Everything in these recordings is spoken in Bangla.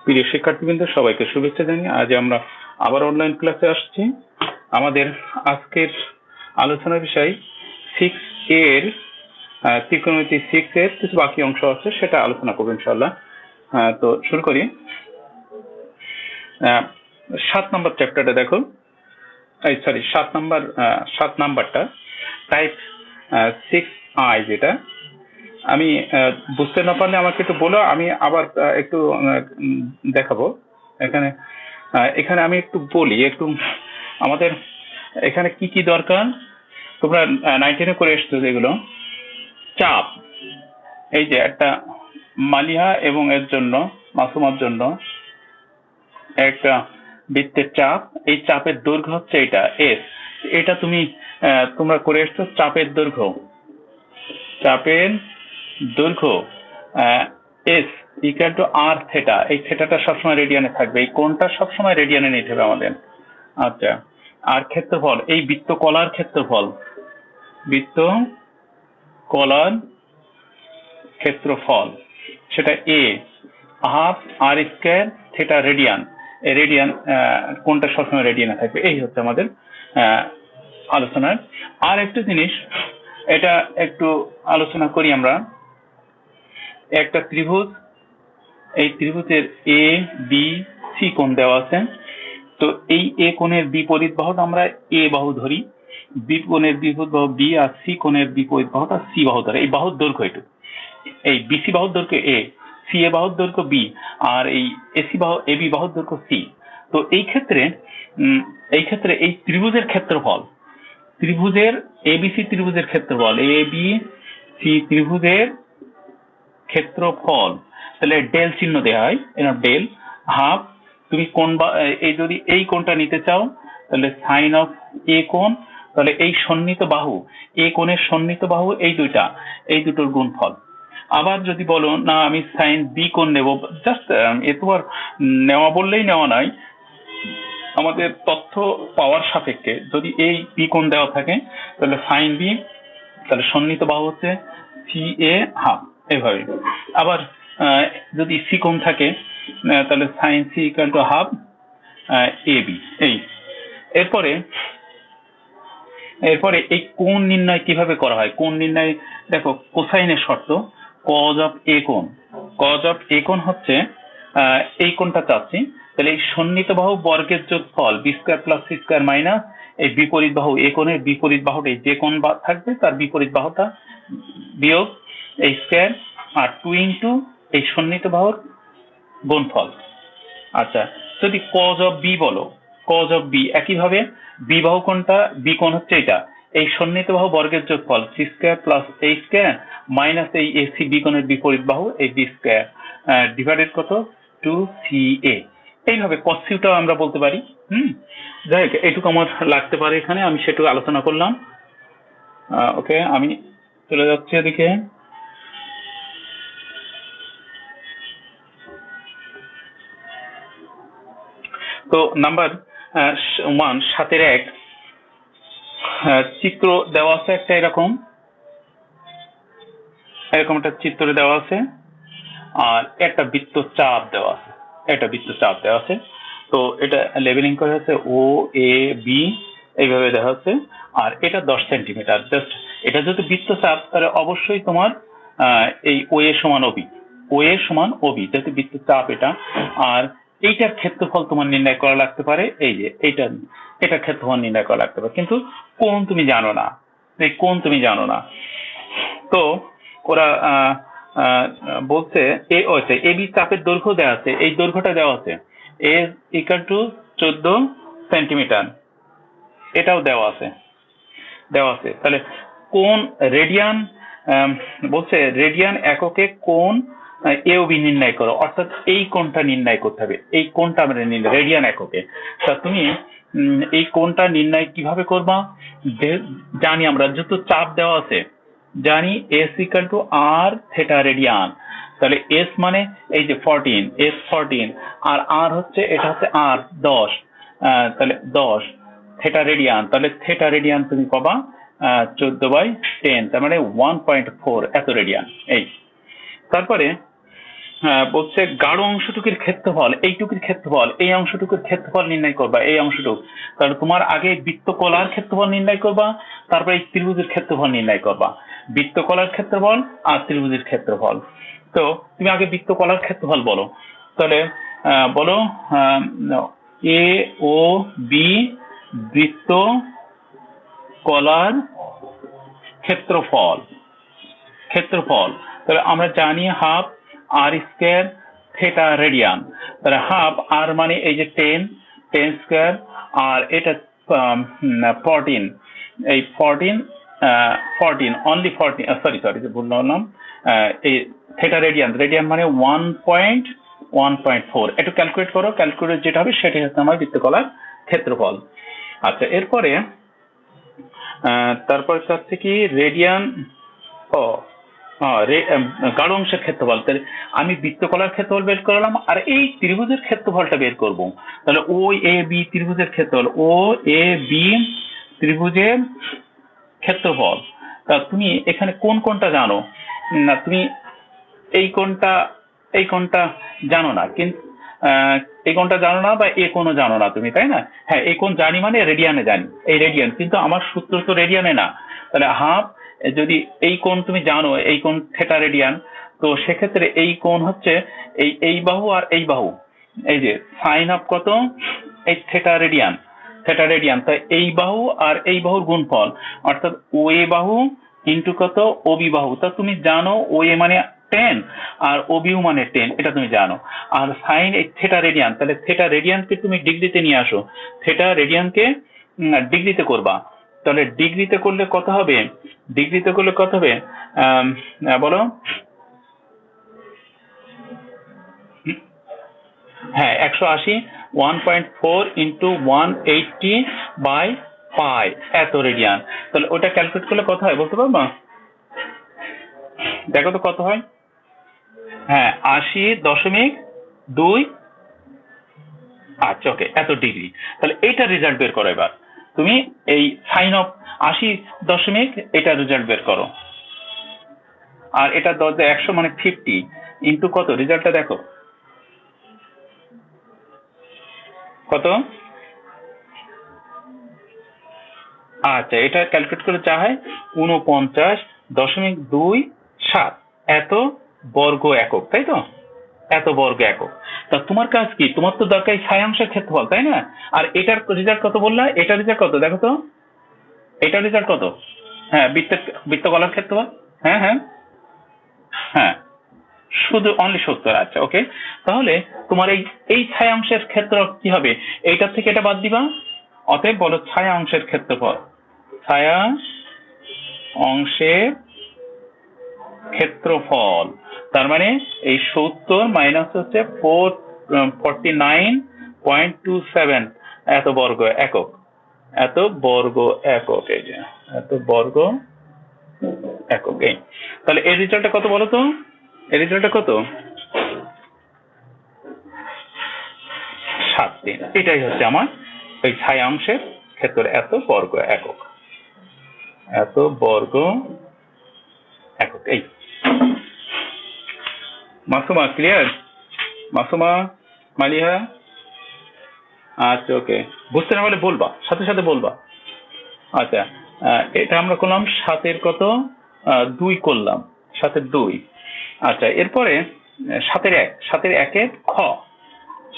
প্রিয় শিক্ষার্থীবৃন্দ, সবাইকে শুভেচ্ছা জানিয়ে আজ আমরা আবার অনলাইন ক্লাসে আসছি। আমাদের আজকের আলোচনার বিষয় 6A এর ত্রিকোণমিতি 6 এর কিছু বাকি অংশ আছে, সেটা আলোচনা করবো ইনশাআল্লাহ। তো শুরু করি। 7 নম্বর চ্যাপ্টারটা দেখো, 7 নাম্বারটা টাইপ 6I, যেটা আমি বুঝতে না পারলে আমাকে একটু বলো, আমি আবার একটু দেখাবো। এখানে আমি একটু বলি, একটু আমাদের এখানে কি কি দরকার। তোমরা 19-এ করে এসছো যেগুলো, চাপ, এই যে একটা মালিহা এবং এর জন্য মাসুমার জন্য একটা বৃত্তের চাপ, এই চাপের দৈর্ঘ্য হচ্ছে এটা এস। এটা তোমরা করে এসছো। চাপের দৈর্ঘ্য S equal to R theta. এই থেটাটা সবসময় রেডিয়ানে থাকবে, এই কোণটা সবসময় রেডিয়ানে নিতে হবে আমাদের। আচ্ছা, আর ক্ষেত্রফল, এই বৃত্তকলার ক্ষেত্রফল সেটা এ হাফ আর স্কয়ার থেটা রেডিয়ান। রেডিয়ান কোণটা সবসময় রেডিয়ানে থাকবে। এই হচ্ছে আমাদের আলোচনার। আর একটা জিনিস, এটা একটু আলোচনা করি আমরা। একটা ত্রিভুজ, এই ত্রিভুজের এ বি সি কোণ দেওয়া আছে। তো এই এ কোণের বিপরীত বাহুটা আমরা এ বাহু ধরি, বি কোণের বিপরীত বাহু বি, আর সি কোণের বিপরীত বাহুটা সি বাহু ধরে। এই বাহুর দৈর্ঘ্য এটু, এই বিসি বাহুর দৈর্ঘ্য এ, সি এ বাহুর দৈর্ঘ্য বি, আর এই এসি বাহু এ বি বাহুর দৈর্ঘ্য সি। তো এই ক্ষেত্রে এই ত্রিভুজের ক্ষেত্রফল, এবিসি ত্রিভুজের ক্ষেত্রফল, এ বি সি ত্রিভুজের ক্ষেত্রফল, তাহলে ডেল চিহ্ন দেওয়া হয়, ডেল হাফ। তুমি কোণ বা যদি এই কোণটা নিতে চাও তাহলে সাইন অফ এ কোণ, তাহলে এই সন্নিহিত বাহু, এ কোণের সন্নিহিত বাহু এই দুটোর গুণফল। আবার যদি বলো না আমি সাইন বি কোণ নেব, জাস্ট এ তোমার নেওয়া বললেই নেওয়া নয়, আমাদের তথ্য পাওয়ার সাপেক্ষে যদি এই বি কোণ দেওয়া থাকে তাহলে সাইন বি, তাহলে সন্নিহিত বাহু হচ্ছে সি এ হাফ, এভাবে। আবার যদি সি কোণ থাকে তাহলে sine C equal to half A B. এরপরে এই কোণ নির্ণয় কিভাবে করা হয়? কোণ নির্ণয় দেখো, কোসাইনের শর্ত। কজ অফ এ কোণ হচ্ছে এই কোণটা চাচ্ছি, তাহলে এই সন্নিহিত বাহু বর্গের যোগফল B square plus C square minus এই বিপরীত বাহু এ কোণের বিপরীত বাহুটাই যে কোণ থাকবে তার বিপরীত বাহুটা বিয়োগ এই স্কয়ার, আর 2 ইন্টু এই সন্নিহিত বাহুর গুণফল। আচ্ছা, যদি কজ অফ বি বলো, কজ অফ বি একইভাবে বি বাহু কোণটা, বি কোণ হচ্ছে এটা, এই সন্নিহিত বাহু বর্গের যোগফল সি স্কয়ার প্লাস এ স্কয়ার মাইনাস এই এসি বি কোণের বিপরীত বাহু এই বি স্কয়ার ডিভাইডেড কত 2CA। এইভাবে কসিউটাও আমরা বলতে পারি। যাই হোক, এইটুকু আমার লাগতে পারে এখানে, আমি সেটুকু আলোচনা করলাম। ওকে, আমি চলে যাচ্ছি এদিকে। তো নাম্বার 1, 7-1 চিত্র দেওয়া আছে একটা, এরকম একটা চিত্র দেওয়া আছে, আর একটা বৃত্তচাপ দেওয়া আছে। তো এটা লেবেলিং করা হচ্ছে ও এ বি, এইভাবে দেওয়া হচ্ছে। আর এটা 10 সেন্টিমিটার। জাস্ট এটা যদি বৃত্তচাপ, তাহলে অবশ্যই তোমার এই ও এ সমান ওবি, যেহেতু বৃত্তচাপ এটা। আর এইটার ক্ষেত্রফল তোমার নির্ণয় করা লাগতে পারে, এই যে এটা ক্ষেত্রফল নির্ণয় করা লাগতে পারে, কিন্তু কোণ তুমি জানো না। তো ওরা বলছে এবি চাপের দৈর্ঘ্য দেওয়া আছে, এই দৈর্ঘ্যটা দেওয়া আছে এ ইকুয়াল টু 14 সেন্টিমিটার, এটাও দেওয়া আছে। তাহলে কোণ রেডিয়ান, বলছে রেডিয়ান এককে কোণ এ ও বি নির্ণয় করো, অর্থাৎ এই কোণটা নির্ণয় করতে হবে। এই কোণটা আমরা নির্ণয় রেডিয়ান এককে। তা তুমি এই কোণটা নির্ণয় কিভাবে করবা? জানি আমরা, যেহেতু চাপ দেওয়া আছে, জানি S equal to R theta radian. তাহলে এস মানে এই যে 14, আর আর হচ্ছে এটা হচ্ছে আর 10, তাহলে 10 থেটা রেডিয়ান। তাহলে থেটা রেডিয়ান তুমি পাবা 14/10, তার মানে 1.4 এত রেডিয়ান। তারপরে বলছে গাঢ় অংশটুকুর ক্ষেত্রফল, এইটুকুর ক্ষেত্রফল, এই অংশটুকুর ক্ষেত্রফল নির্ণয় করবা, এই অংশটুকু। তাহলে তোমার আগে বৃত্তকলার ক্ষেত্রফল নির্ণয় করবা, তারপরে এই ত্রিভুজের ক্ষেত্রফল নির্ণয় করবা। বৃত্তকলার ক্ষেত্রফল আর ত্রিভুজের ক্ষেত্রফল। তো তুমি আগে বৃত্তকলার ক্ষেত্রফল বলো। তাহলে বলো এ ও বি বৃত্ত কলার ক্ষেত্রফল। তাহলে আমরা জানি হাফ আর স্কোয়ার থেটা রেডিয়ান। তাহলে হাফ আর মানে এই যে 10 স্কোয়ার, আর এটা 14, এই 14 অনলি 14, সরি ভুল বললাম। এই থেটা রেডিয়ান মানে 1.4। একটু ক্যালকুলেট করো, ক্যালকুলেট যেটা হবে সেটাই হচ্ছে আমার বৃত্তকলার ক্ষেত্রফল। আচ্ছা, এরপরে তারপর হচ্ছে কি রেডিয়ান, গাঢ় অংশের ক্ষেত্রফল। তাহলে আমি বৃত্তকলার ক্ষেত্রফল বের করলাম, আর এই ত্রিভুজের ক্ষেত্রফলটা বের করব। তাহলে ও এ বি ত্রিভুজের ক্ষেত্রফল, ও এ বি ত্রিভুজের ক্ষেত্রফল। তা তুমি এখানে কোন কোনটা জানো? না, তুমি এই কোনটা জানো না, কিন্তু এই কোনটা জানো না, বা এ কোনো জানো না তুমি, তাই না? হ্যাঁ, এই কোন জানি মানে রেডিয়ানে জানি, এই রেডিয়ান, কিন্তু আমার সূত্র তো রেডিয়ানে না। তাহলে হাফ, যদি এই কোণ তুমি জানো, এই কোণ থেটা রেডিয়ান, তো সেক্ষেত্রে এই কোণ হচ্ছে এই বাহু আর এই বাহু, এই যে সাইন অফ কত, এই থেটা রেডিয়ান। তাই এই বাহু আর এই বাহুর গুণফল, অর্থাৎ ও এ বাহু ইন্টু কত, ও বি বাহু। তা তুমি জানো ও এ মানে 10 আর ও বিউ মানে 10, এটা তুমি জানো। আর সাইন এই থেটা রেডিয়ান, তাহলে থেটা রেডিয়ানকে তুমি ডিগ্রিতে নিয়ে আসো, থেটা রেডিয়ানকে ডিগ্রিতে করবা। তাহলে ডিগ্রিতে করলে কত হবে? বলো। হ্যাঁ, 180, 1.4 ইন্টু 180/π, এত রেডিয়ান। তাহলে ওটা ক্যালকুলেট করলে কত হয় বলতে পারবা? দেখো তো কত হয়। হ্যাঁ, 80.2। আচ্ছা, ওকে, এত ডিগ্রি। তাহলে এইটা রেজাল্ট বের করো এবার তুমি। এই সাইন অফ 80 এটা রেজাল্ট বের করো। আর এটা 100 মানে 50 ইন্টু কত, রেজাল্টটা দেখো কত। আচ্ছা, এটা ক্যালকুলেট করে যা হয় 49.27 এত বর্গ একক, তাই তো? এত বর্গ একক। তা তোমার কাজ কি? তোমার তো দরকার ছায়াংশের ক্ষেত্রফল, তাই না? আর এটার রেজাল্ট কত বললা? এটার রেজাল্ট কত দেখো তো, এটার রেজাল্ট কত? হ্যাঁ, বৃত্তকলার ক্ষেত্রফল। হ্যাঁ হ্যাঁ হ্যাঁ, শুধু অনলি 70। আচ্ছা, ওকে। তাহলে তোমার এই ছায়াংশের ক্ষেত্র কি হবে? এইটার থেকে এটা বাদ দিবা, অতএব বলো ছায়া অংশের ক্ষেত্রফল। ছায়া অংশের ক্ষেত্রফল, তার মানে এই 70 মাইনাস হচ্ছে 49.27 এত বর্গ একক। এই যে এত বর্গ একক। এই তাহলে এর রেজাল্টটা কত বলো তো? এর রেজাল্টটা কত? 7.3। এটাই হচ্ছে আমার ওই ছায়া অংশের ক্ষেত্রে এত বর্গ একক। এই মাসুমা ক্লিয়ার? মাসুমা, মালিহা? আচ্ছা, ওকে। বুঝতে না পারলে বলবা, সাথে সাথে বলবা। আচ্ছা, এটা আমরা করলাম 7-এর কত, 2 করলাম, 7-এর 2। আচ্ছা, এরপরে 7-এর 1, 7-এর 1-এর খ,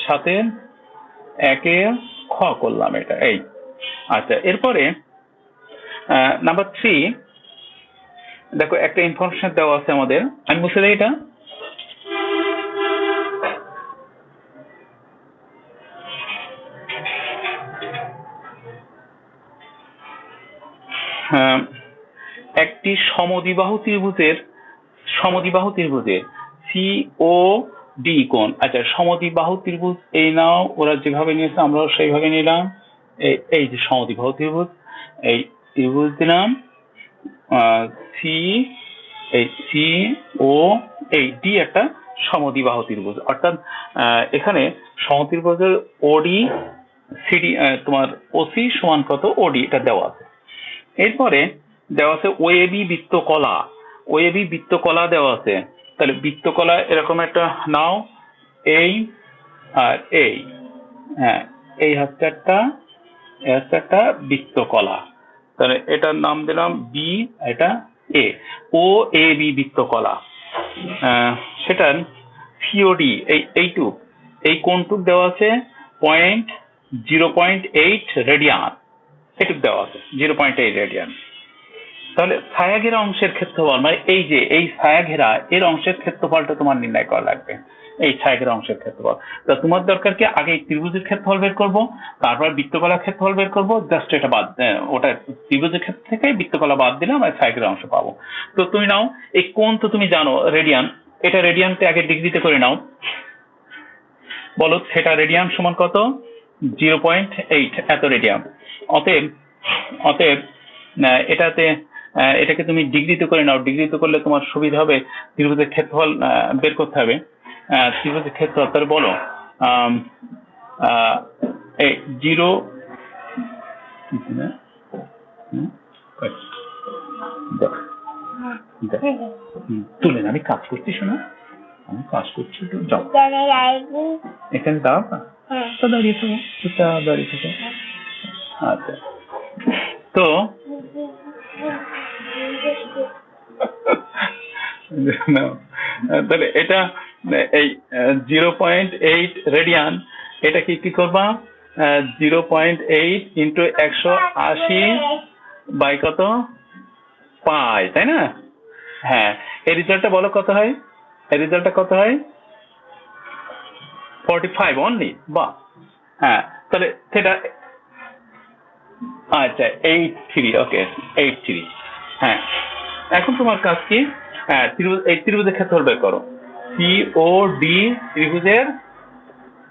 7-এর 1-এর খ করলাম এটা। এই আচ্ছা, এরপরে নাম্বার 3 দেখো, একটা ইনফরমেশন দেওয়া আছে আমাদের, আমি মুছে দিই এটা। একটি সমদ্বিবাহু ত্রিভুজের COD কোণ। আচ্ছা, সমদ্বিবাহু ত্রিভুজ এই নাও, ওরা যেভাবে নিয়েছে আমরাও সেইভাবে নিলাম। এই যে সমদ্বিবাহু ত্রিভুজ, এই ত্রিভুজ দিলাম COD, একটা সমদ্বিবাহু ত্রিভুজ। অর্থাৎ এখানে সমত্রিভুজের OD CD, তোমার OC সমান কত, OD, এটা দেওয়া আছে। এরপরে দেওয়া আছে OAB বৃত্তকলা দেওয়া আছে। তাহলে বৃত্তকলা এরকম একটা নাও, এই আর এই, হ্যাঁ এই হচ্ছে একটা বৃত্তকলা। তাহলে এটার নাম দিলাম বি, এটা এ, ও এ বি বৃত্তকলা। সেটার সিওডি এইটুক, এই কোণটুক দেওয়া আছে 0.8 রেডিয়ান, এটুক দেওয়া আছে 0.8 রেডিয়ান। তাহলে ছায়াঘেরা অংশের ক্ষেত্রফল, মানে এই যে এই ছায়াঘেরা এর অংশের ক্ষেত্রফলটা তোমার নির্ণয় করা লাগবে, এই ছায়াঘেরা অংশের ক্ষেত্রফল। তা তোমার দরকার কি, আগে ত্রিভুজের ক্ষেত্রফল বের করবো, তারপর বৃত্তকলার ক্ষেত্রফল বের করবো, জাস্ট এটা বাদ, ওটা ত্রিভুজের ক্ষেত্র থেকে বৃত্তকলা বাদ দিলাম আর ছায়াঘেরা অংশ পাবো। তো তুমি নাও এই কোণ, তো তুমি জানো রেডিয়ান, এটা রেডিয়ানকে আগে ডিগ্রিতে করে নাও, বলো থিটা রেডিয়ান সমান কত, 0.8 এত রেডিয়ান। অতএব এটাকে তুমি ডিগ্রিতে করে নাও, ডিগ্রিতে করলে তোমার সুবিধা হবে, ত্রিভুজের ক্ষেত্রফল বের করতে হবে, ত্রিভুজের ক্ষেত্রফল। তাহলে বলো 0 তুলে না, আমি কাজ করছি, শোনা আমি কাজ করছি, একটু যাও এখানে দাও, দাঁড়িয়ে থাকো, দাঁড়িয়ে থাকো। আচ্ছা, তো তাহলে এটা এই 0.8 রেডিয়ান, এটা কি করবা, 0.8 ইন্টু 180 বাই কত পাই, তাই না? হ্যাঁ, এই রেজাল্টটা বলো কত হয়, এই রেজাল্টটা কত হয়, 45 অনলি। বাহ, হ্যাঁ তাহলে সেটা আচ্ছা 83, ওকে 83। হ্যাঁ, এখন তোমার কাজ কি, এই ত্রিভুজের ক্ষেত্রফল বের করো, সিওডি ত্রিভুজের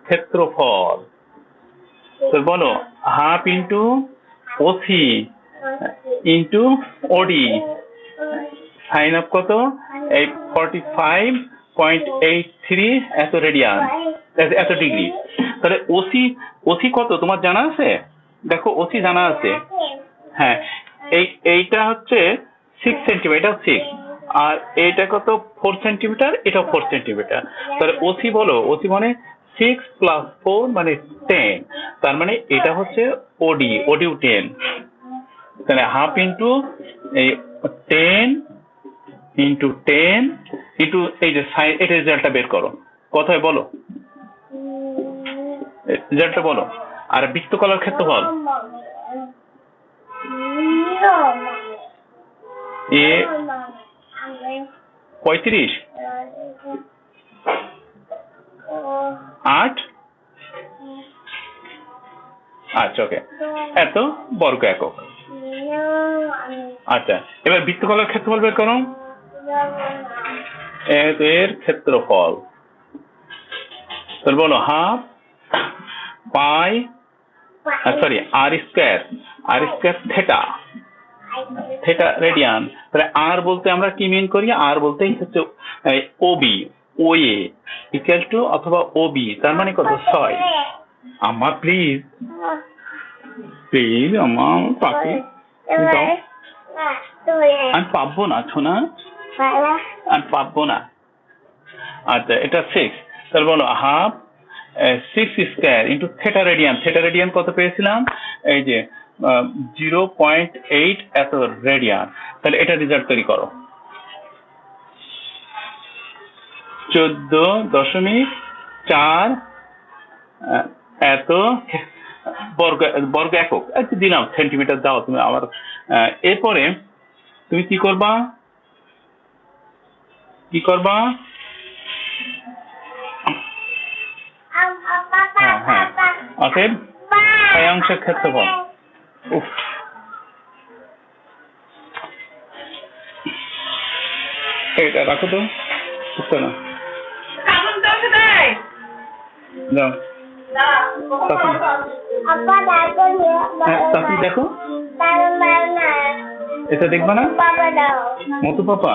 ক্ষেত্রফল। তো বলো half into OC into OD, sine of কত, এই 45.83 এত রেডিয়ান, এত ডিগ্রি। তাহলে ওসি কত তোমার জানা আছে, দেখো ওসি জানা আছে, হ্যাঁ এইটা হচ্ছে 6 সেন্টিমিটার, 6, আর এইটা কত 4 সেন্টিমিটার, এটা 4 সেন্টিমিটার। তাহলে ওসি বলো, ওসি মানে 6 + 4 মানে 10, তার মানে এটা হচ্ছে ওডিও 10। তাহলে হাফ ইন্টু এই 10 ইন্টু 10 ইন্টু এই যে সাইন, এটা রেজাল্টটা বের করো কত হয় বলো, রেজাল্টটা বলো। আর বৃত্তকলার ক্ষেত্রফল এ 35, 8, আচ্ছা ওকে, এত বর্গ একক। আচ্ছা, এবার বৃত্তকলার ক্ষেত্রফল বের করো, এর ক্ষেত্রফল, তাহলে বলো হাফ পাই, সরি আর স্কয়ার থেটা রেডিয়ান। তাহলে আর বলতে আমরা কি মিন করি, আর বলতে হচ্ছে ওবি, ওএ ইকুয়াল টু অথবা ওবি, তার মানে কত 6। আমার প্লিজ আমার পাখি দাও, আমি পাবো না ছোনা, আমি পাবো না। আচ্ছা এটা 6, তাহলে বলো half 6 square into theta radian কত পেয়েছিলাম, এই যে 0.8 এত রেডিয়ান। তাহলে এটা রেজাল্ট তৈরি করো, 14.4 এত বর্গ একক, দিলাম সেন্টিমিটার দাও তুমি আমার। এরপরে তুমি কি করবা, হ্যাঁ অতএব ছয় অংশের ক্ষেত্রফল, এটা রাখো তো, বুঝছো না তারপর দেখো, এটা দেখবা না মতু পাপা,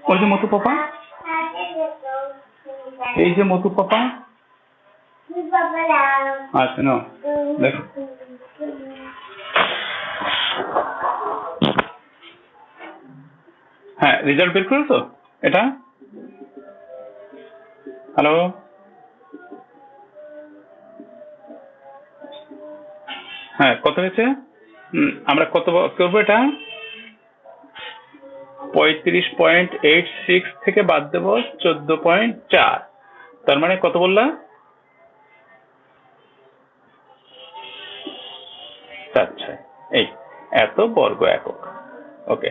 ওই যে মতু পাপা, এই যে মতু পাপা, আচ্ছা নো দেখো হ্যাঁ রেজাল্ট বের করেছো এটা হ্যালো হ্যাঁ কত হয়েছে আমরা কত করবো এটা 35.86 থেকে বাদ দেবো 14.4 তার মানে কত বললা 4 এই এত বর্গ একক ওকে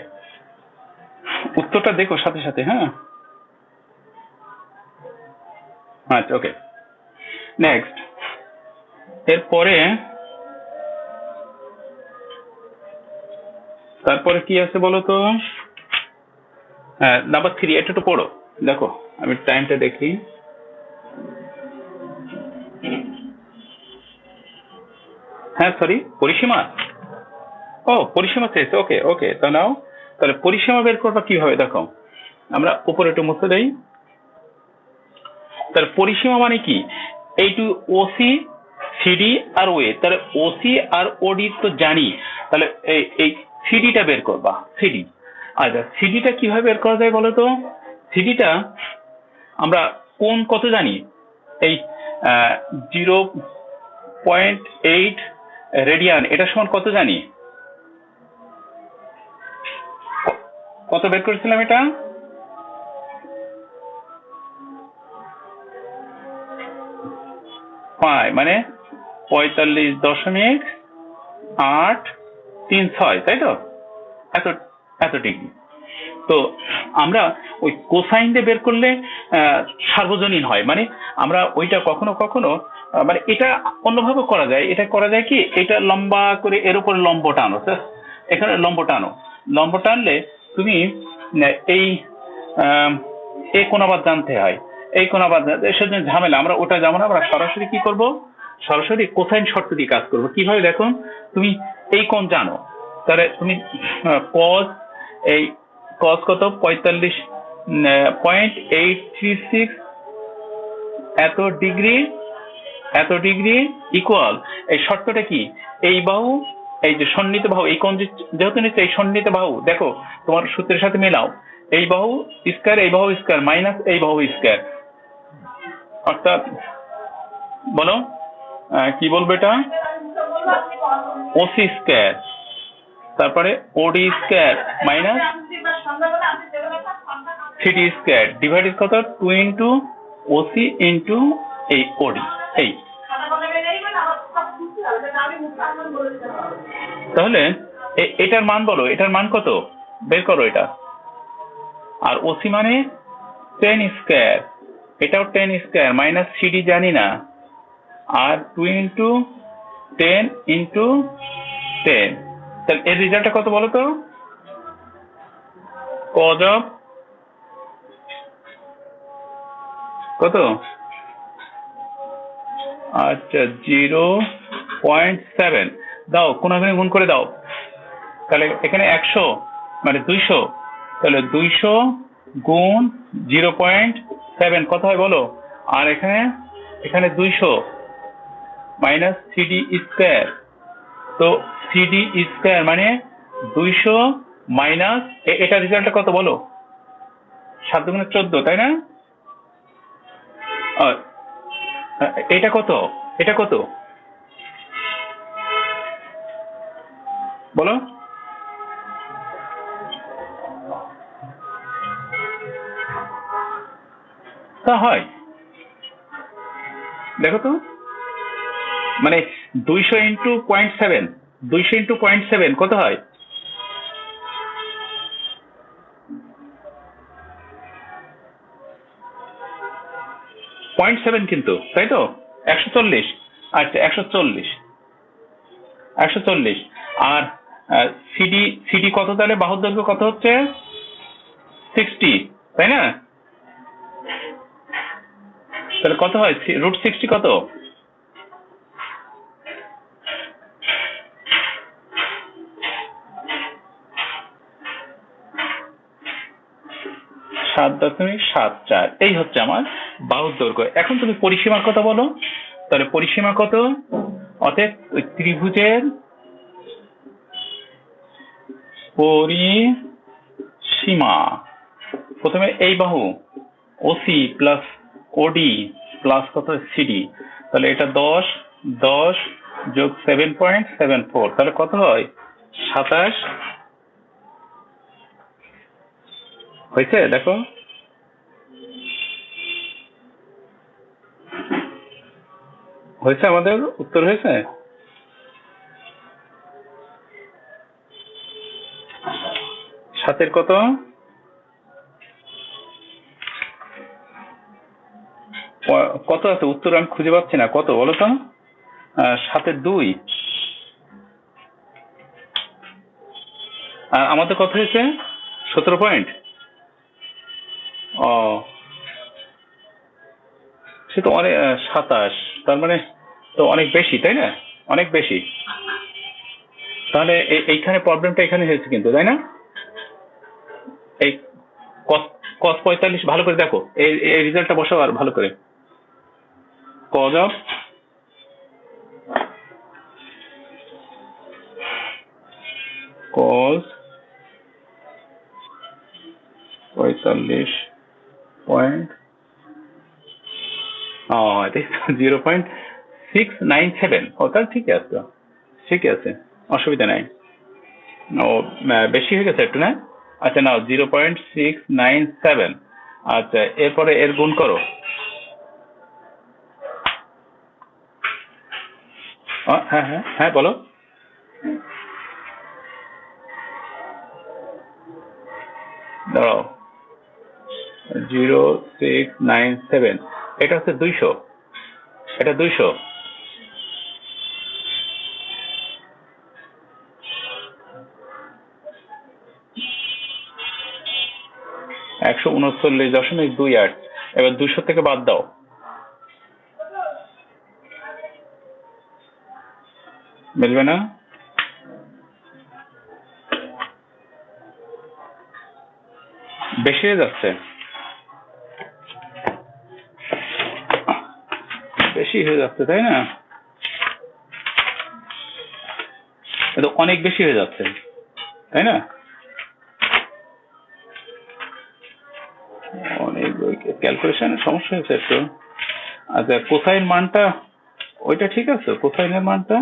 উত্তরটা দেখো সাথে সাথে হ্যাঁ আচ্ছা ওকে নেক্সট এরপরে তারপরে কি আছে বলো তো হ্যাঁ নাম্বার 3 এটা একটু পড়ো দেখো আমি টাইমটা দেখি হ্যাঁ সরি পরিসীমা ও পরিসীমা চেয়েছে ওকে ওকে তা নাও তাহলে পরিসীমা বের করবা কিভাবে দেখো আমরা উপরে একটু মুছে দেই তাহলে পরিসীমা মানে কি এইটু ওসি সিডি আর ওএ তাহলে ওসি আর ওডি তো জানি তাহলে এই সিডিটা বের করবা সিডি আচ্ছা সিডিটা কিভাবে বের করা যায় বলো তো সিডিটা আমরা কোন কত জানি এই 0.8 রেডিয়ান এটা সমান কত জানি কত বের করেছিলাম এটা মানে 45.836 তাই তো এত এত ডিগ্রি তো আমরা ওই কোসাইন দিয়ে বের করলে সার্বজনীন হয় মানে আমরা ওইটা কখনো কখনো মানে এটা অন্যভাবে করা যায় এটা করা যায় কি এটা লম্বা করে এর উপর লম্ব টানো এখানে লম্ব টানলে তুমি এই কোণাবাদ জানতে হয় এই কোণাবাদ এসব ঝামেলা আমরা ওটা যেমন আমরা সরাসরি কি করব সরাসরি কোসাইন শর্ত দিয়ে কাজ করবো কিভাবে দেখো তুমি এই কোণ জানো তাহলে তুমি কজ এই কজ কত 45.836 এত ডিগ্রি ইকুয়াল এই শর্তটা কি এই বাহু এই যে সন্নিহিত বাহু এই কোণ যেহেতু নিচ্ছে এই সন্নিহিত বাহু দেখো তোমার সূত্রের সাথে মেলাও এই বাহু স্কয়ার এই বাহু স্কয়ার মাইনাস এই বাহু স্কয়ার অর্থাৎ বলো কি বলবো এটা ওসি স্কয়ার তারপরে OD square minus CD square divided কত 2 ইন্টু ওসি ইন্টু এই ওডি এই তাহলে এটার মান বলো এটার মান কত বের করো এটা আর ওসি মানে 10 স্কয়ার এটাও 10 স্কয়ার মাইনাস সিডি জানি না আর 2 ইন্টু 10 ইন্টু 10 তাহলে এর রেজাল্টটা কত বলো তো কজ অফ কত আচ্ছা 0.7 দাও কোনাগুনি গুণ করে দাও তাহলে এখানে 100 মানে 200 তাহলে 200 গুণ 0.7 কত হয় বলো আর এখানে 200 মাইনাস সিডি স্কয়ার তো সিডি স্কয়ার মানে 200 মাইনাস এটা রেজাল্টটা কত বলো 7 গুণে 14 তাই না এটা কত বলো তা হয় দেখো তো মানে 200 ইন্টু 0.7 কত হয় 0.7 কিন্তু তাই তো 140 আচ্ছা 140 আর সিডি কত তাহলে বাহুর দৈর্ঘ্য কত হচ্ছে 60 তাই না তাহলে কত হয় √60 কত 7.74 এই হচ্ছে আমার বাহুর দৈর্ঘ্য এখন তুমি পরিসীমার কথা বলো তাহলে পরিসীমা কত? অতএব ওই ত্রিভুজের পরিসীমা প্রথমে এই বাহু ওসি প্লাস ওডি প্লাস কত সিডি, তাহলে এটা 10 10 যোগ 7.74, তাহলে কত হয়? 27 হয়েছে। দেখো হয়েছে, আমাদের উত্তর হয়েছে। সাতের কত? কত আছে উত্তর? আমি খুঁজে পাচ্ছি না, কত বলো তো? 7-এর 2। আর আমাদের কত হয়েছে? 17 পয়েন্ট। ও সে তো অনেক, 27, তার মানে তো অনেক বেশি, তাই না? অনেক বেশি। তাহলে এইখানে প্রবলেমটা এখানে হয়েছে কিন্তু, তাই না? এই cos 45 ভালো করে দেখো, এই রেজাল্টটা বসাও আর ভালো করে। cos of cos 45 point 0.697। ও তাহলে ঠিক আছে, তো ঠিক আছে, অসুবিধা নাই। ও বেশি হয়ে গেছে একটু, না? আচ্ছা নাও 0.697। আচ্ছা এরপরে এর গুণ করো। হ্যাঁ হ্যাঁ হ্যাঁ বলো। দাঁড়াও, 0.697, এটা হচ্ছে 200, এটা 200। একশো 39.28। এবার 200 থেকে বাদ দাও। মিলবে না? বেশি হয়ে যাচ্ছে, বেশি হয়ে যাচ্ছে, তাই না? এটা অনেক বেশি হয়ে যাচ্ছে, তাই না? অনেক ক্যালকুলেশনের সমস্যা হয়েছে একটু। আচ্ছা কোসাইন মানটা ওইটা ঠিক আছে, কোসাইনের মানটা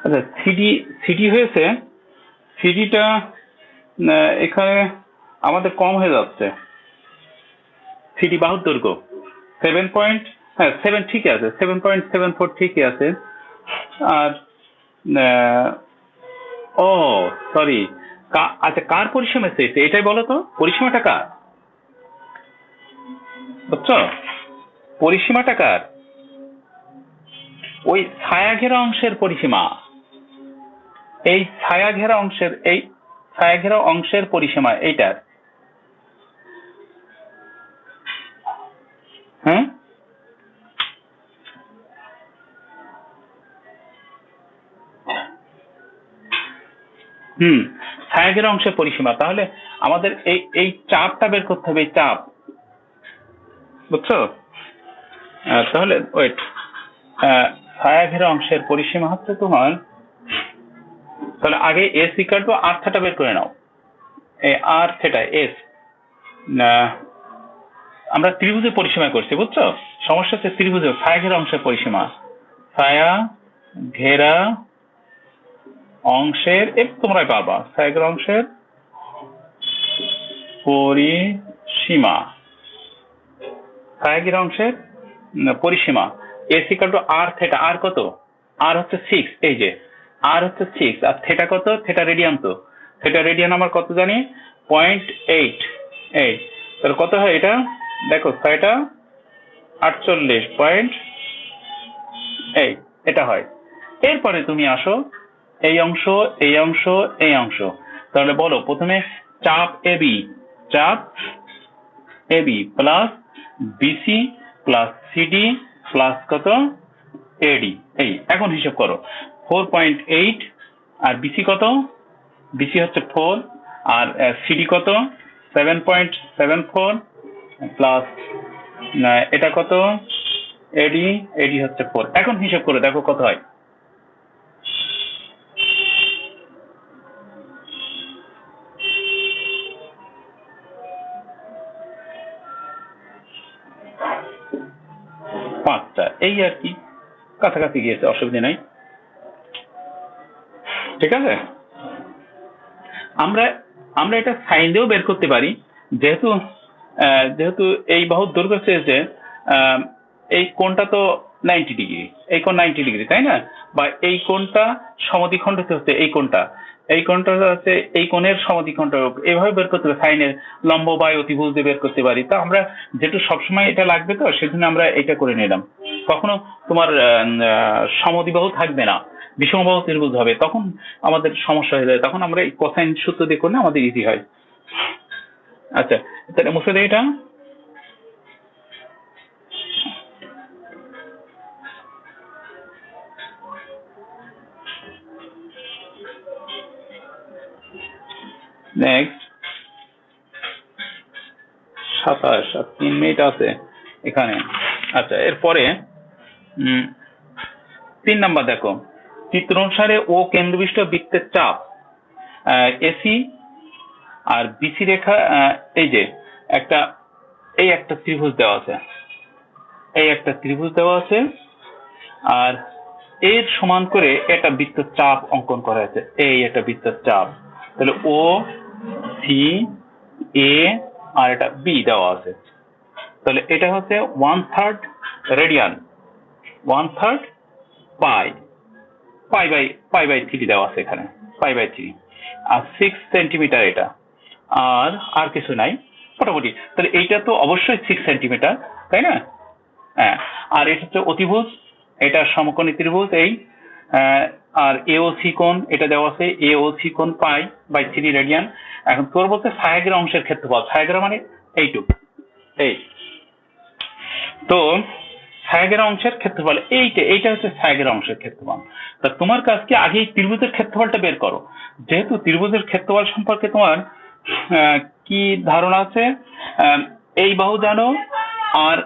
আচ্ছা সিডি হয়েছে। সিডিটা এখানে আমাদের কম হয়ে যাচ্ছে। সিডি বাহুর দৈর্ঘ্য 7 ঠিক আছে, 7.74 ঠিকই আছে। আর ও সরি, আচ্ছা কার পরিসীমা এসেছে এটাই বলো তো, পরিসীমাটা কার? বুঝছো? পরিসীমাটা কার? ওই ছায়া ঘেরা অংশের পরিসীমা। এই ছায়া ঘেরা অংশের পরিসীমা এইটার। হ্যাঁ ছায়া ঘেরা অংশের পরিসীমা। তাহলে আমাদের এই চাপটা বের করতে হবে, এই চাপ। বুঝছো? তাহলে ওয়েট, ছায়া ঘেরা অংশের পরিসীমা হচ্ছে তোমার, তাহলে আগে S equal to R theta বের করে নাও। এই আর থিটা এস আমরা ত্রিভুজের পরিসীমা করছি, বুঝছো? সমস্যা হচ্ছে ত্রিভুজের ছায়া ঘেরা অংশের পরিসীমা। ছায়া ঘেরা অংশের, তোমরাই পারবা, ছায়া ঘেরা অংশের পরিসীমা, ছায়া ঘেরা অংশের পরিসীমা S equal to R theta. R কত? আর হচ্ছে 6, এই যে আর হচ্ছে 6, আর থিটা কত? Theta radian. তো থিটা রেডিয়ান আমার কত জানি? 0.8। তাহলে কত হয় এটা? দেখো ছয়টা 48.8 এটা হয়। এরপরে তুমি আসো এই অংশ, এই অংশ, এই অংশ, তাহলে বলো প্রথমে চাপ AB plus BC plus CD plus কত এডি। এই এখন হিসাব করো 4.8 আর বিসি কত, বিসি হচ্ছে 4 আর সিডি কত 7.74 প্লাস এটা কত এডি হচ্ছে 4। এখন হিসাব করে দেখো কত হয়। পাঁচটা, এই আর কি কাছাকাছি গিয়েছে, অসুবিধা নাই। ঠিক আছে, আমরা এটা সাইন দিয়েও বের করতে পারি, যেহেতু এই বাহুর দৈর্ঘ্য চেয়েছে, এই কোণটা তো 90 ডিগ্রি, এই কোণ 90 ডিগ্রি, তাই না? বা এই কোণটা সমদ্বিখণ্ডিত হচ্ছে, এই কোণটা হচ্ছে এই কোণের সমদ্বিখণ্ড, এইভাবে বের করতে পারি, সাইনের লম্ব বাই অতিভুজ দিয়ে বের করতে পারি। তা আমরা যেহেতু সবসময় এটা লাগবে, তো সেজন্য আমরা এটা করে নিলাম। কখনো তোমার সমদ্বিবাহু থাকবে না, বিষমবাহু ত্রিভুজ হবে, তখন আমাদের সমস্যা হয়ে যায়, তখন আমরা এই কোসাইন সূত্র দিয়ে করলে আমাদের ইজি হয়। আচ্ছা, তাহলে মুছে দেয় এটা। নেক্সট 27 আর 3 মিনিট আছে এখানে। আচ্ছা, এরপরে 3 নাম্বার দেখো, চিত্র অনুসারে ও কেন্দ্রবিষ্ট বৃত্তের চাপ এসি আর বিসি রেখা, এই যে একটা ত্রিভুজ দেওয়া আছে, আর এর সমান করে একটা বৃত্তের চাপ অঙ্কন করা আছে, এই একটা বৃত্তের চাপ। তাহলে ও সি এ আর এটা বি দেওয়া আছে। তাহলে এটা হচ্ছে 1/3 রেডিয়ান, 1/3 পাই বাই 3 দেওয়া আছে এখানে, পাই বাই 3, আর 6 সেন্টিমিটার এটা, আর কিছু নাই মোটামুটি। তাহলে এইটা তো অবশ্যই 6 সেন্টিমিটার, তাই না? হ্যাঁ, আর এটা হচ্ছে অতিভুজ, এটা সমকোণী ত্রিভুজ এই, আর এওসি কোণ এটা দেওয়া আছে, এওসি কোণ পাই বাই 3 রেডিয়ান। এখন তোর বলতে ছায়াগ্র অংশের ক্ষেত্রফল, ছায়াগ্র মানে এইটুকু, এই তো ছায়াগ্র অংশের ক্ষেত্রফল এইটা হচ্ছে ছায়াগ্র অংশের ক্ষেত্রফল। তা তোমার কাজ কি, আগে ত্রিভুজের ক্ষেত্রফলটা বের করো। যেহেতু ত্রিভুজের ক্ষেত্রফল সম্পর্কে তোমার কি ধারণা আছে, এই বাহু জানো, আর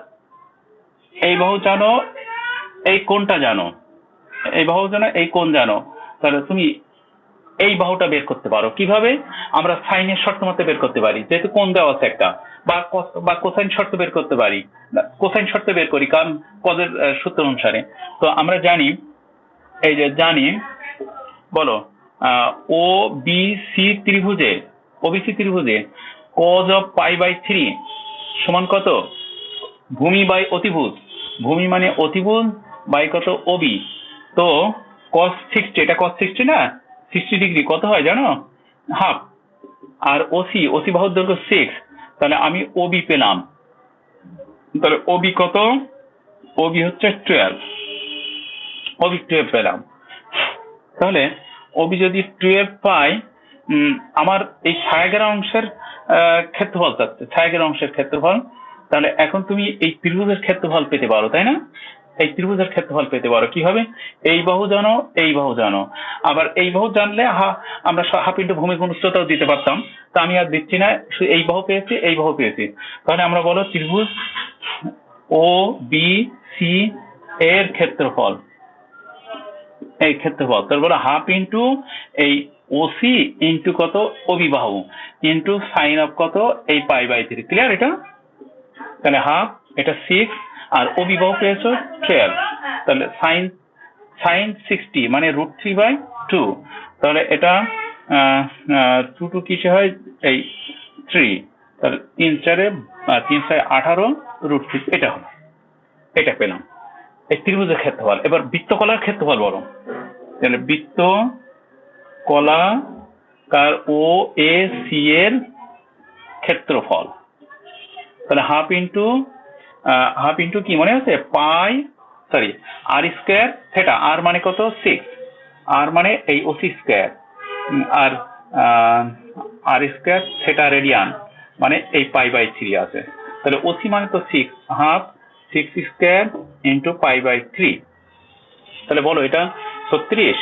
এই বাহু জানো, এই কোণটা জানো, এই বাহু জানো, এই কোণ জানো, তাহলে তুমি এই বাহুটা বের করতে পারো। কিভাবে? আমরা সাইনের শর্ত মতে বের করতে পারি, যেহেতু কোণ দেওয়া আছে একটা, বা কোসাইন শর্ত বের করতে পারি, কোসাইন শর্ত বের করি, কারণ কজের সূত্র অনুসারে। তো আমরা জানি, এই যে জানি, বলো ও বি সি ত্রিভুজে, ওবিসি ত্রিভুজে কজ অফ পাই বাই 3 সমান কত? ভূমি বাই অতিভুজ, ভূমি মানে অতিভুজ বাই কত ওবি। তো cos 60, এটা cos 60 না, 60 ডিগ্রি কত হয় জানো? হাফ। আর ওসি বাহুর দৈর্ঘ্য 6, তাহলে আমি ওবি পেলাম। তাহলে ওবি কত? ওবি হচ্ছে 12, ওবি 12 পেলাম। তাহলে ওবি যদি 12 পাই, আমার এই ছায়াগ্র অংশের ক্ষেত্রফল চাচ্ছে, ছায়াগ্র অংশের ক্ষেত্রফল। তাহলে এখন তুমি এই ত্রিভুজের ক্ষেত্রফল পেতে পারো, তাই না? এই ত্রিভুজের ক্ষেত্রফল পেতে পারো কিভাবে? এই বাহু জানো, এই বাহু জানো, আবার এই বাহু জানলে আমরা হাফ ইন্টু ভূমি গুণ উচ্চতাও দিতে পারতাম, তা আমি আর দিচ্ছি না, এই বাহু পেয়েছি, এই বাহু পেয়েছি। তাহলে আমরা বলো ত্রিভুজ ও বি সি এর ক্ষেত্রফল, এই ক্ষেত্রফল, তার বলো হাফ ইন্টু এই ওসি ইন্টু কত ওবি বাহু ইন্টু সাইন অফ কত এই পাই বাই 3। ক্লিয়ার এটা? তাহলে হাফ, এটা 6, আর ওবি বাহু পেয়েছো 12, তাহলে সাইন 60 মানে √3/2। তাহলে এটা 2 কিসে হয়? এই 3, তাহলে 3 4 18 √3, এটা হলো, এটা পেলাম এই ত্রিভুজের ক্ষেত্রফল। এবার বৃত্তকলার ক্ষেত্রফল বলো। তাহলে বৃত্তকলাকার ও এ সি এর ক্ষেত্রফল, তাহলে হাফ ইন্টু কি মনে আছে? আর স্কোয়ার থেটা, আর মানে কত? 6, আর মানে এই ওসি স্কোয়ার, আর আর স্কোয়ার থেটা রেডিয়ান, মানে এই π/3 আছে। তাহলে ওসি মানে তো 6, হাফ 6 স্কোয়ার ইন্টু π/3। তাহলে বলো এটা 36,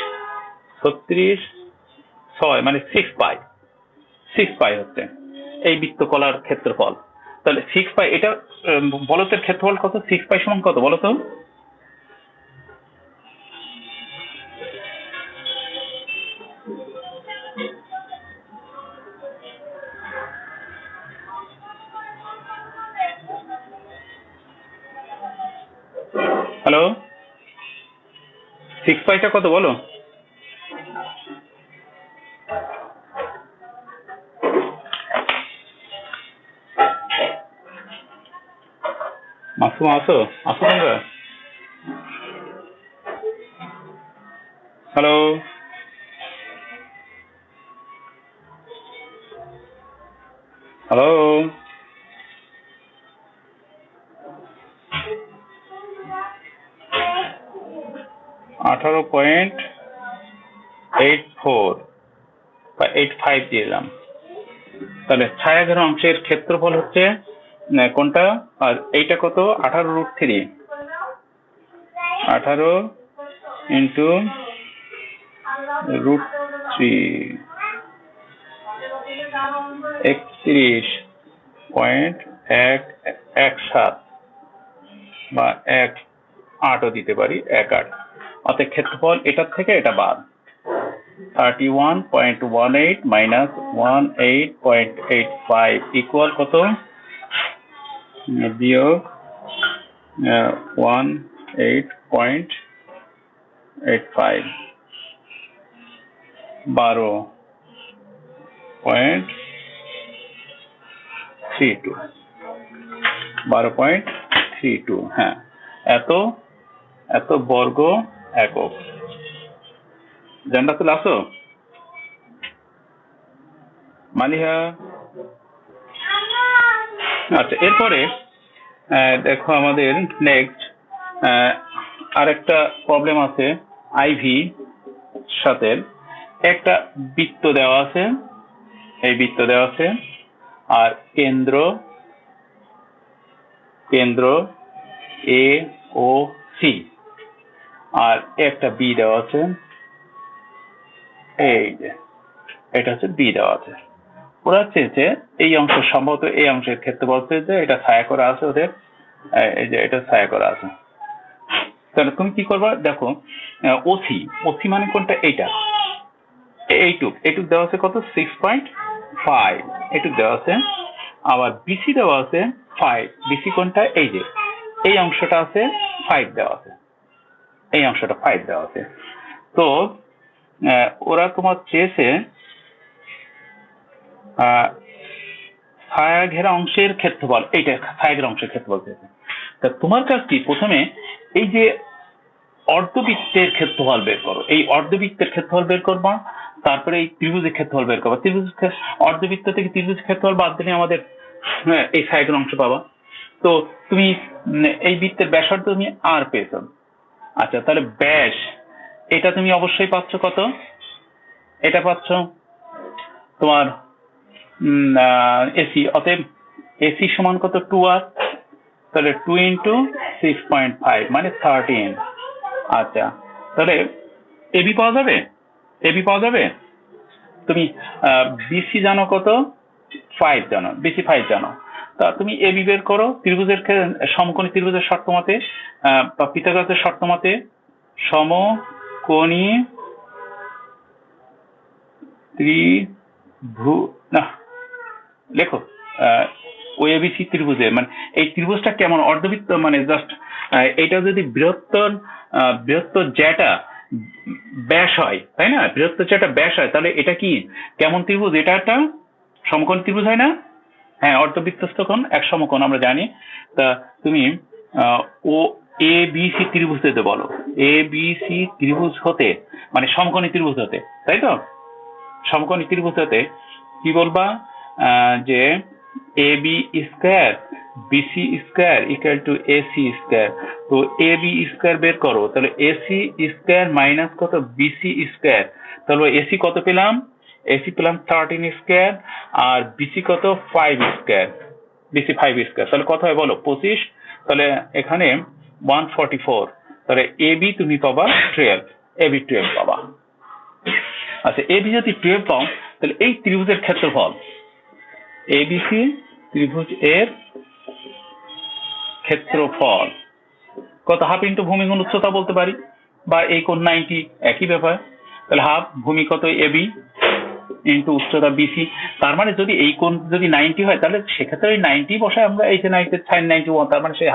6 মানে 6π হচ্ছে এই বৃত্তকলার ক্ষেত্রফল। তাহলে 6π, এটা বলতের ক্ষেত্রফল কত? 6π সমান কত বলো তো? হ্যালো, 6πটা কত বলো? মাসুমা আসো তোমরা? হ্যালো, হ্যালো, 18.84 বা 85 দিলাম। তাহলে ছায়াঘেরা অংশের ক্ষেত্রফল হচ্ছে কোনটা? আর এইটা কত? 18√3, 18 ইন্টু √3, 31.117 বা 18ও দিতে পারি, 18। অর্থাৎ ক্ষেত্রফল এটার থেকে এটা বাদ। 31.18 মাইনাস 18.85 ইকুয়াল কত? বিয়োগ 18.85, 12.32, হ্যাঁ, এত বর্গ একক। জানলা তুলে আসো মালিহা। আচ্ছা, এরপরে দেখো আমাদের নেক্সট আরেকটা প্রবলেম আছে। আইভি সাথে একটা বৃত্ত দেওয়া আছে, এই বৃত্ত দেওয়া আছে, আর কেন্দ্র এ ও সি, আর একটা বি দেওয়া আছে, এই যে এটা হচ্ছে বি দেওয়া আছে। ওরা চেয়েছে এই অংশ, সম্ভবত এই অংশের ক্ষেত্রে বলছে যে এটা ছায়া করা আছে ওদের, এই যে এটা ছায়া করা আছে। তাহলে তুমি কি করবা? দেখো ওসি মানে কোনটা? এইটা, এইটুক দেওয়া আছে কত? 6.5 এইটুক দেওয়া আছে। আবার বিসি দেওয়া আছে 5। বিসি কোনটা? এই যে এই অংশটা আছে 5 দেওয়া আছে, এই অংশটা 5 দেওয়া আছে। তো ওরা তোমার চেয়েছে ছায়া ঘেরা অংশের ক্ষেত্রফল, এইটা ছায়া ঘেরা অংশের ক্ষেত্রফল চেয়েছে। তা তোমার কাজ কি? প্রথমে এই যে অর্ধবৃত্তের ক্ষেত্রফল বের করো, এই অর্ধবৃত্তের ক্ষেত্রফল বের করবা, তারপরে এই ত্রিভুজের ক্ষেত্রফল বের করবা। অর্ধবৃত্ত থেকে ত্রিভুজের ক্ষেত্রফল বাদ দিলে আমাদের এই ছায়া ঘেরা অংশ পাবা। তো তুমি এই বৃত্তের ব্যাসার্ধ তুমি আর পেয়েছো। আচ্ছা, তাহলে ব্যাস এটা তুমি অবশ্যই পাচ্ছ কত? এটা পাচ্ছ তোমার এসি। অতএব এসি সমান কত? 2r। তাহলে 2 ইন্টু 6.5 মানে 13। আচ্ছা, তাহলে এবি পাওয়া যাবে। তুমি বিসি জানো কত? 5 জানো, বিসি 5 জানো। তা তুমি এবি বের করো ত্রিভুজের সমকোণী ত্রিভুজের শর্ত মতে বা পিথাগোরাসের শর্ত মতে। সমকোণী ত্রিভুজ, না লেখো ওএবিসি ত্রিভুজে, মানে এই ত্রিভুজটা কেমন? অর্ধবৃত্ত, মানে জাস্ট এটা যদি বৃহত্তর যেটা ব্যাস হয়, তাই না? বৃহত্তর যেটা ব্যাস হয়, তাহলে এটা কি কেমন ত্রিভুজ? এটা একটা সমকোণ ত্রিভুজ, হয় না? হ্যাঁ, অর্ধবৃত্তস্থ কোণ এক সমকোণ আমরা জানি। তা তুমি ও এ বি সি ত্রিভুজ হতে বলো, এ বি সি ত্রিভুজ হতে, মানে সমকোণী ত্রিভুজ হতে, তাই তো? সমকোণী ত্রিভুজ হতে কি বলবা? যে A B square BC square equal to AC square. তো এ বি স্কোয়ার বের করো, তাহলে এসি স্কোয়ার মাইনাস কত? BC square. তাহলে এসি কত পেলাম? এসি পেলাম 13 স্কোয়ার, আর বিসি কত 5 স্কোয়ার, বিসি 5 স্কোয়ার, তাহলে কত হয় বলো 25, তাহলে এখানে 144, তাহলে এবি তুমি পাবা 12, এবি 12 পাবা। আচ্ছা এবি যদি 12 পাও তাহলে এই ত্রিভুজের ক্ষেত্রফল, এবিসি ত্রিভুজ এর ক্ষেত্রফল কত, হাফ ইন্টু ভূমি গুণ উচ্চতা বলতে পারি, বা এই কোণ 90, একই ব্যাপার। তাহলে হাফ ভূমি কত এবি ইন্টু উচ্চতা বিসি, তার মানে যদি এই কোণ যদি 90 হয় তাহলে সেক্ষেত্রে ওই 90 বসায় আমরা, এই যে 90 sin 91, তার মানে সেই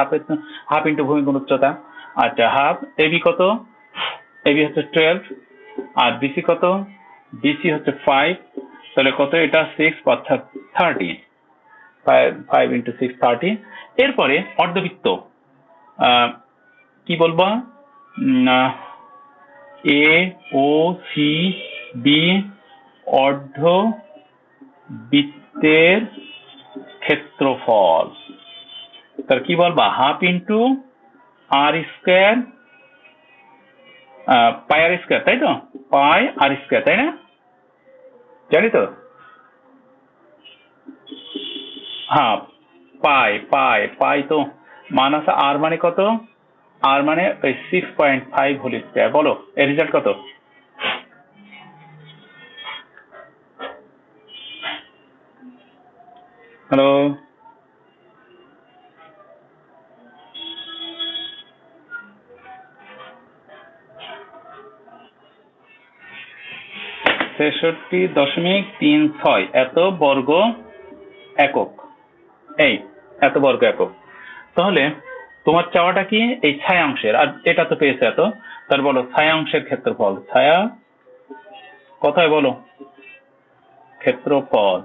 হাফ ইন্টু ভূমি গুণ উচ্চতা। আচ্ছা হাফ এবি কত, এবি হচ্ছে 12, আর বিসি কত, বিসি হচ্ছে 5, তাহলে কত এটা 6 অর্থাৎ 30, 5 ইন্টু 6 30। এরপরে অর্ধবৃত্ত কি বলবো, এ ও সি বি অর্ধবৃত্তের ক্ষেত্রফল, তার কি বলবা হাফ ইন্টু আর স্কোয়ার, পাই আর স্কোয়ার, তাই তো, পাই আর স্কোয়ার, তাই না, জানি তো, হ্যাঁ পাই পাই পাই তো মান আছে, আর মানে কত, আর মানে ওই 6.5 হোল স্কোয়ার, বলো এর রেজাল্ট কত। হ্যালো, 63.36 এত বর্গ একক, এই এত বর্গ একক। তাহলে তোমার চাওয়াটা কি এই ছায়াংশের, আর এটা তো পেয়েছে এত, তার বলো ছায়াংশের ক্ষেত্রফল, ছায়া কোথায় বলো ক্ষেত্রফল,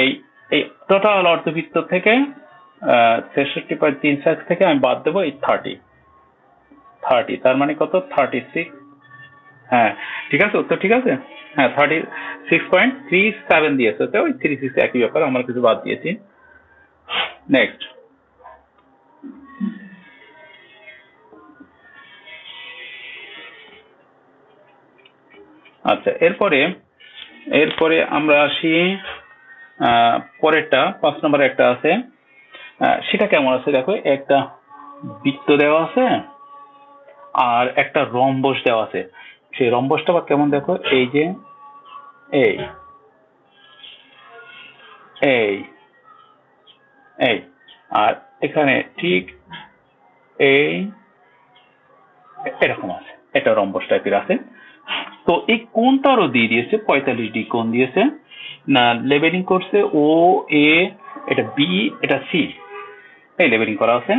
এই এই টোটাল অর্ধবৃত্ত থেকে 63.36 থেকে আমি বাদ দেবো এই 30, তার মানে কত 36, হ্যাঁ ঠিক আছে, উত্তর ঠিক আছে, হ্যাঁ 36.37 দিয়েছে, তো ওই 36 একই ব্যাপার, আমরা কিছু বাদ দিয়েছি। নেক্সট, আচ্ছা এরপরে আমরা আসি পরেরটা, 5 নম্বরে একটা আছে, সেটা কেমন আছে দেখো, একটা বৃত্ত দেওয়া আছে আর একটা রম্বস দেওয়া আছে, সেই রম্বসটা বা কেমন দেখো, এই যে এই এই এই আর এখানে ঠিক এই এরকম আছে, এটা রম্বস টাইপের আছে। তো এই কোণটারও দিয়ে দিয়েছে 45 ডিগ্রি কোণ দিয়েছে, না লেবেলিং করছে ও এ, এটা বি, এটা সি, এই লেবেলিং করা আছে।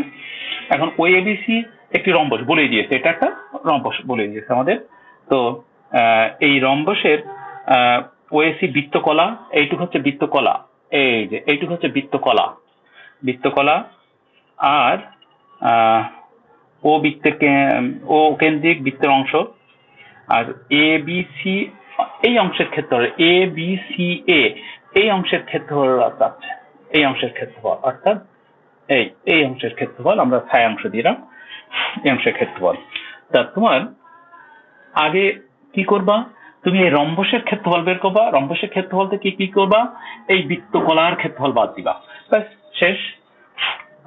এখন ও এ বি সি একটি রম্বস বলেই দিয়েছে, এটা একটা রম্বস বলে দিয়েছে আমাদের। তো এই রম্বসের ওএসি বৃত্তকলা, এইটুকু হচ্ছে বৃত্তকলা, এই যে এইটুকু হচ্ছে বৃত্তকলা, আর ও বৃত্তের ও কেন্দ্রিক বৃত্তের অংশ, আর এ বি সি এই অংশের ক্ষেত্রফল, এ বি সি এ এই অংশের ক্ষেত্রফল আছে, এই অংশের ক্ষেত্রফল, অর্থাৎ এই অংশের ক্ষেত্রফল আমরা ছায়াংশ দিলাম, এই অংশের ক্ষেত্রফল। তা তোমার আগে কি করবা, তুমি এই রম্বসের ক্ষেত্রফল বের করবা, রম্বসের ক্ষেত্রফল থেকে কি করবা, এই বৃত্তকলার ক্ষেত্রফল বাদ দিবা, ব্যাস শেষ।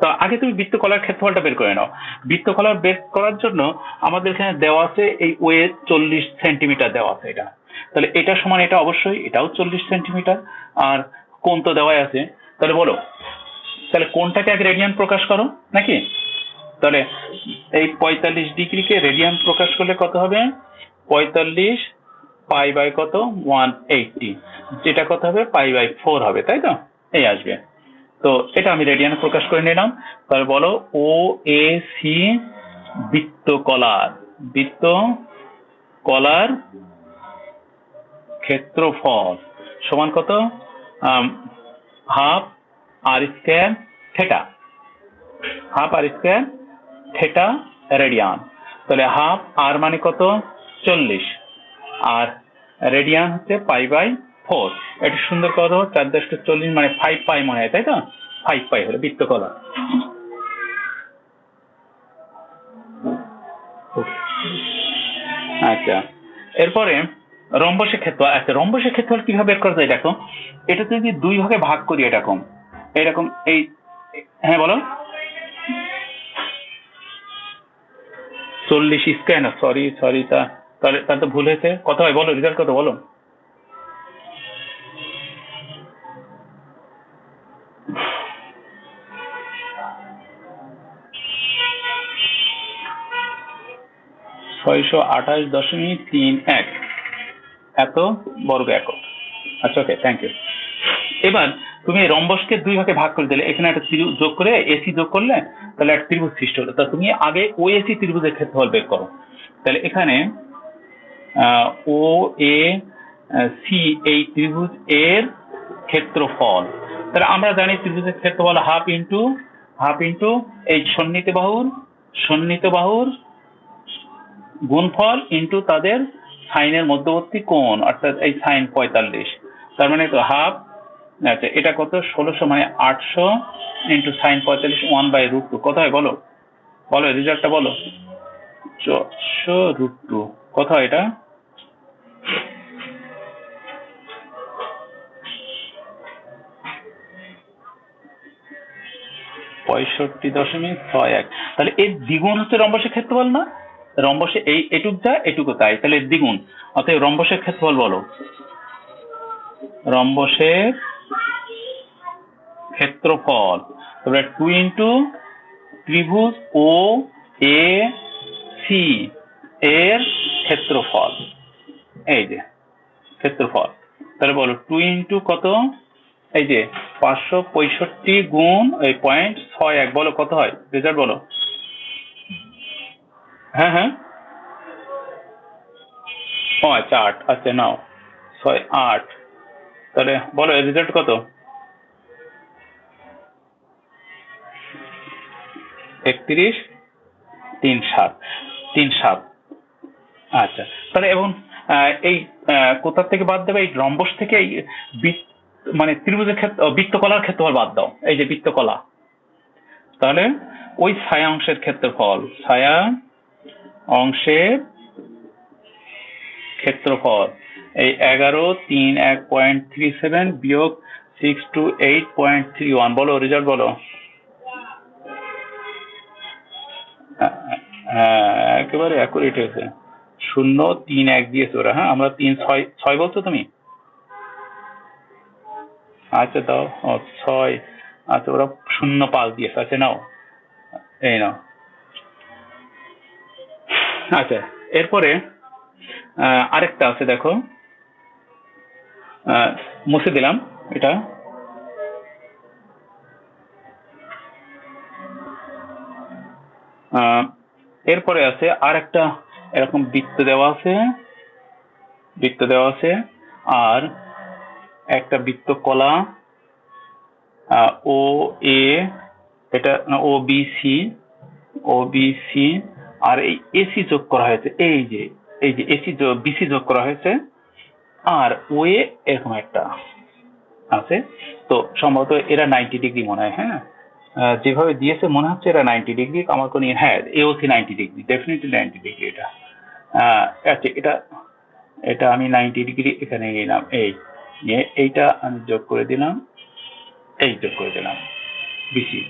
তো আগে তুমি বৃত্তকলার ক্ষেত্রফলটা বের করে নাও। বৃত্তকলার বের করার জন্য আমাদের এখানে দেওয়া আছে এই ওয়ে 40 সেন্টিমিটার দেওয়া আছে, এটা তাহলে এটা সমান এটা, অবশ্যই এটাও 40 সেন্টিমিটার, আর কোণ তো দেওয়াই আছে। তাহলে বলো, তাহলে কোণটাকে আগে রেডিয়ান প্রকাশ করো নাকি, তাহলে এই 45 ডিগ্রিকে রেডিয়ান প্রকাশ করলে কত হবে, 45 পাই বাই কত 180, যেটা কত হবে পাই বাই 4 হবে, তাই তো, এই আসবে। তো এটা আমি রেডিয়ানে প্রকাশ করে নিলাম। তাহলে বলো ও এ সি বৃত্তকলার ক্ষেত্রফল সমান কত, হাফ আর স্কয়ার থেটা, হাফ আর স্কয়ার থেটা রেডিয়ান। তাহলে হাফ আর মানে কত 40, আর রেডিয়ান হচ্ছে পাই বাই 4, এটা সুন্দর কত 4×40 মানে 5 পাই মনে হয়, তাই তো, 5 পাই হলো বৃত্তকলা। আচ্ছা এরপরে রম্বসের ক্ষেত্রফল, আচ্ছা রম্বসের ক্ষেত্রফল কিভাবে বের করা যায় দেখো, এটা যদি দুই ভাগে ভাগ করি এরকম এরকম এই, হ্যাঁ বলো। 40 স্কয়ার না, সরি সরি, তাহলে তার তো ভুল হয়েছে। কত হয় বলো, রেজাল্ট কত বলো? (628.31) এত বর্গ একক। আচ্ছা ওকে, থ্যাংক ইউ। এবার তুমি রম্বসকে দুই ভাগে ভাগ করে দিলে, এখানে একটা ত্রিভুজ যোগ করে এসি যোগ করলে তাহলে একটা ত্রিভুজ সৃষ্টি হলো। তা তুমি আগে ও এসি ত্রিভুজের ক্ষেত্রফল বের করো। তাহলে এখানে ও এ সি এই ত্রিভুজ এর ক্ষেত্রফল, তাহলে আমরা জানি ত্রিভুজের ক্ষেত্রফল হাফ ইন্টু এই সন্নিহিত বাহুর গুণফল ইন্টু তাদের সাইনের মধ্যবর্তী কোণ, অর্থাৎ এই সাইন 45, তার মানে তো হাফ। আচ্ছা এটা কত, 1600 মানে 800 ইন্টু সাইন 45 1/√2, কত হয় বলো, বলো রেজাল্টটা বলো। 400√2, কত হয় এটা? (65.61) তাহলে এর দ্বিগুণ হচ্ছে রম্বসের ক্ষেত্রফল না? রম্বসে এই এটুক যা এটুকু তাই, তাহলে এর দ্বিগুণ, অতএব রম্বসের ক্ষেত্রফল বলো। রম্বসের ক্ষেত্রফল তাহলে 2 ইন্টু ত্রিভুজ ও এ সি এর ক্ষেত্রফল, এই যে ক্ষেত্রফল, তাহলে বলো 2 ইন্টু কত, এই যে 565 গুণ এই 0.61, বলো কত হয় রেজাল্ট বলো। হ্যাঁ হ্যাঁ, ও আচ্ছা 8, আচ্ছা নাও 6 8, তাহলে বলো এর রেজাল্ট কত? 31.37 আচ্ছা, তাহলে এবং এই কোথা থেকে বাদ দেবে, এই রম্বস থেকে এই মানে ত্রিভুজের ক্ষেত্র বৃত্তকলার ক্ষেত্রফল বাদ দাও, এই যে বৃত্তকলা, তাহলে ওই ছায়া অংশের ক্ষেত্রফল, ছায়া অংশের ক্ষেত্রফল এই 1131.37 বিয়োগ 628.31, বলো রেজাল্ট বলো। হ্যাঁ একেবারে অ্যাকুরেট হয়েছে, 0.31 দিয়েছে ওরা। হ্যাঁ আমরা 3.6 বলছো তুমি, আচ্ছা দাও 6, আচ্ছা ওরা 0.5 দিয়েছে, আচ্ছা নাও এই নাও। আচ্ছা এরপরে আরেকটা আছে দেখো, মুছে দিলাম এটা। এরপরে আছে আর একটা এরকম বৃত্ত দেওয়া আছে, আর একটা বৃত্তকলা ও এ, এটা ও বি সি, আর এই এসি যোগ করা হয়েছে, এই যে এসি বিসি যোগ করা হয়েছে, আর ও এ এরকম একটা আছে। তো সম্ভবত এরা 90 ডিগ্রি মনে হয়, হ্যাঁ যেভাবে দিয়েছে মনে হচ্ছে এরা 90 ডিগ্রি, আমার কোনো হ্যাঁ এওসি 90 ডিগ্রি, ডেফিনেটলি 90 ডিগ্রি এটা। আচ্ছা এটা আমি 90 ডিগ্রি এখানে নিলাম, এই নিয়ে এইটা আমি যোগ করে দিলাম, বিসি,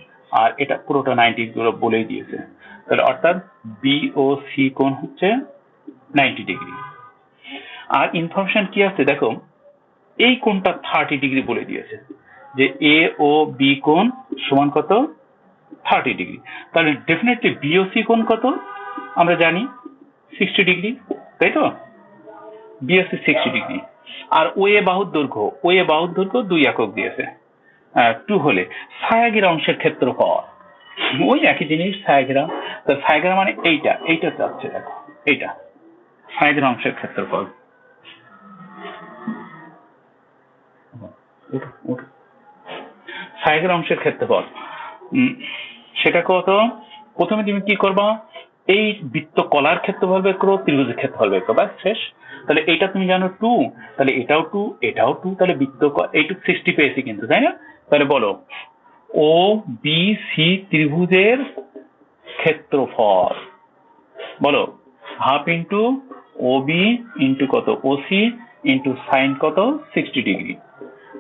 আর এটা পুরোটা 90 ডিগ্রি বলেই দিয়েছে, তাহলে অর্থাৎ বি ও সি কোণ হচ্ছে 90 ডিগ্রি। আর ইনফরমেশন কি আছে দেখো, এই কোণটা 30 ডিগ্রি বলে দিয়েছে, যে এ ও বি কোণ সমান কত, 30 ডিগ্রি। তাহলে ডেফিনেটলি বি ও সি কোণ কত আমরা জানি, 60 ডিগ্রি, তাই তো? বি ও সি 60 ডিগ্রি। আর ও এ বাহুর দৈর্ঘ্য 2 একক দিয়েছে, 2 হলে ছায়াগিরা অংশের ক্ষেত্রফল ওই একই জিনিস, ছায়াগিরা, তো ছায়াগিরা মানে এইটা যাচ্ছে দেখো, এইটা ছায়াগিরা অংশের ক্ষেত্রফল। ছায়াগিরা অংশের ক্ষেত্রফল সেটা কত, প্রথমে তুমি কি করবা, এই বৃত্তকলার ক্ষেত্রফল বের করো, ত্রিভুজের ক্ষেত্রফল বের করো, ব্যাস শেষ। তাহলে এটা তুমি জানো 2, তাহলে এটাও 2, তাহলে এইটুক 60 পেয়েছি কিন্তু, তাই না? তাহলে বলো ও বি সি ত্রিভুজের ক্ষেত্রফল, বলো হাফ ইন্টু ওবি ইন্টু কত ওসি ইন্টু সাইন কত 60 ডিগ্রি,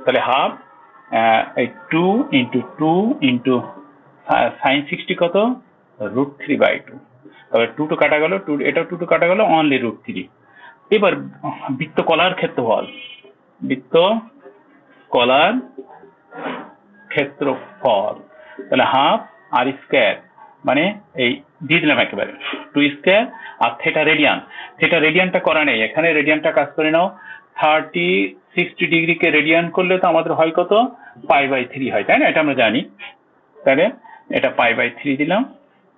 তাহলে হাফ এই 2 ইন্টু 2 ইন্টু সাইন 60 কত √3/2, তবে 2 টু কাটা গেল, 2 এটা 2 টু কাটা গেল, অনলি √3। এবার বৃত্ত কলার ক্ষেত্রফল, বৃত্ত কলার ক্ষেত্রফল, তাহলে হাফ আর স্কয়ার মানে এই দিয়ে দিলাম একেবারে 2 স্কয়ার আর থেটা রেডিয়ান। থেটা রেডিয়ানটা করা নেই, এখানে রেডিয়ানটা কাজ করে নাও। 60 ডিগ্রিকে রেডিয়ান করলে তো আমাদের হয় কত π/3 হয়, তাই না? এটা আমরা জানি। তাহলে এটা π/3 দিলাম,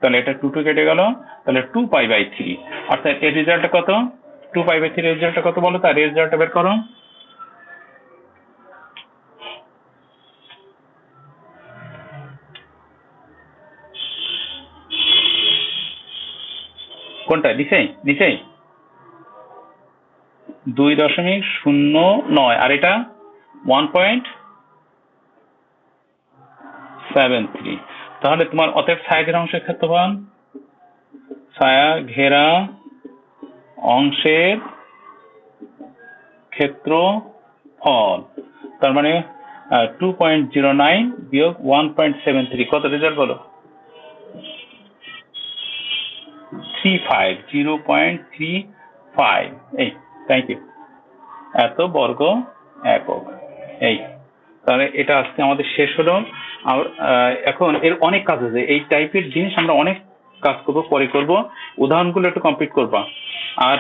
তাহলে এটা 2 কেটে গেল, তাহলে 2π/3, অর্থাৎ এর রেজাল্টটা কত 2π/3 এর রেজাল্টটা কত বলো, তার রেজাল্টটা বের করো। কোনটা নিচে 2.09, আর এটা 1.73। তাহলে তোমার অতএব ছায়া ঘেরা অংশের ক্ষেত্রফল, ছায়া ঘেরা অংশের ক্ষেত্রফল, তার মানে 2.09 বিয়োগ 1.73 কত রেজাল্ট বলো? 0.35। এই থ্যাংক ইউ, এত বর্গ একক। এই তাহলে এটা আজকে আমাদের শেষ হলো। এখন এর অনেক কাজ আছে, এই টাইপের জিনিস আমরা অনেক কাজ করবো, পরে করবো। উদাহরণগুলো একটু কমপ্লিট করবা। আর